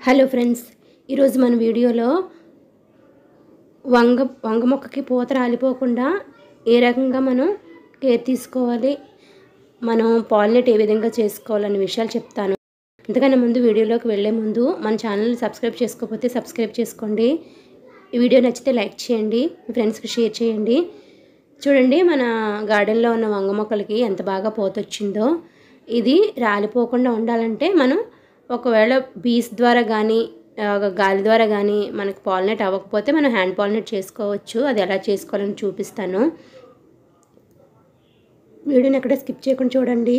Hello friends, ఈరోజు మన వీడియోలో వంగ మొక్కకి పూత రాలిపోకుండా ఏ రకంగా మనం కేర్ తీసుకోవాలి, మనం పాలినేట్ ఏ విధంగా చేసుకోవాలనే విషయాలు చెప్తాను. అంతకన్నా ముందు వీడియోలోకి వెళ్ళే ముందు మన ఛానల్ని సబ్స్క్రైబ్ చేసుకోకపోతే సబ్స్క్రైబ్ చేసుకోండి. ఈ వీడియో నచ్చితే లైక్ చేయండి, మీ ఫ్రెండ్స్కి షేర్ చేయండి. చూడండి, మన గార్డెన్లో ఉన్న వంగ మొక్కలకి ఎంత బాగా పూత వచ్చిందో. ఇది రాలిపోకుండా ఉండాలంటే మనం ఒకవేళ బీస్ ద్వారా కానీ గాలి ద్వారా కానీ మనకు పాలినేట్ అవ్వకపోతే మనం హ్యాండ్ పాలినేట్ చేసుకోవచ్చు. అది ఎలా చేసుకోవాలని చూపిస్తాను. వీడియోని ఎక్కడ స్కిప్ చేయకుండా చూడండి.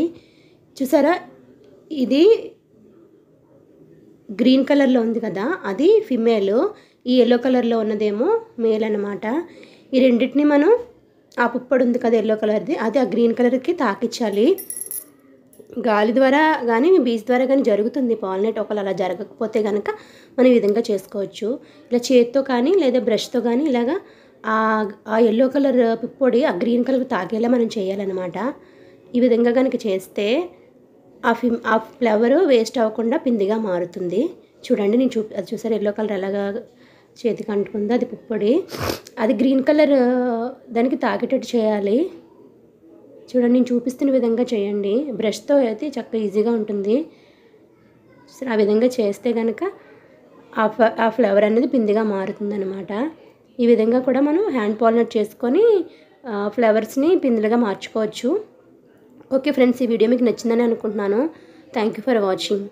చూసారా, ఇది గ్రీన్ కలర్లో ఉంది కదా, అది ఫిమేల్. ఈ ఎల్లో కలర్లో ఉన్నదేమో మేల్ అన్నమాట. ఈ రెండింటిని మనం ఆ పుప్పొడి ఉంది కదా ఎల్లో కలర్ది, అది ఆ గ్రీన్ కలర్కి తాకించాలి. గాలి ద్వారా కానీ బీస్ ద్వారా కానీ జరుగుతుంది పాలినేట్. ఒకవేళ అలా జరగకపోతే కనుక మనం ఈ విధంగా చేసుకోవచ్చు. ఇలా చేతితో కానీ లేదా బ్రష్తో కానీ ఇలాగా ఆ ఎల్లో కలర్ పుప్పొడి ఆ గ్రీన్ కలర్ తాగేలా మనం చేయాలన్నమాట. ఈ విధంగా కనుక చేస్తే ఆ ఫ్లవర్ వేస్ట్ అవ్వకుండా పిందిగా మారుతుంది. చూడండి, నేను అది చూసారు ఎల్లో కలర్ ఎలాగా చేతికి అంటుకుందో, అది పుప్పొడి. అది గ్రీన్ కలర్ దానికి తాగేటట్టు చేయాలి. చూడండి, నేను చూపిస్తున్న విధంగా చేయండి. బ్రష్తో అయితే చక్కగా ఈజీగా ఉంటుంది. ఆ విధంగా చేస్తే కనుక ఆ ఫ్లవర్ అనేది పిందిగా మారుతుంది అనమాట. ఈ విధంగా కూడా మనం హ్యాండ్ పాలినేట్ చేసుకొని ఫ్లవర్స్ని పిందులుగా మార్చుకోవచ్చు. ఓకే ఫ్రెండ్స్, ఈ వీడియో మీకు నచ్చిందని అనుకుంటున్నాను. Thank you for watching.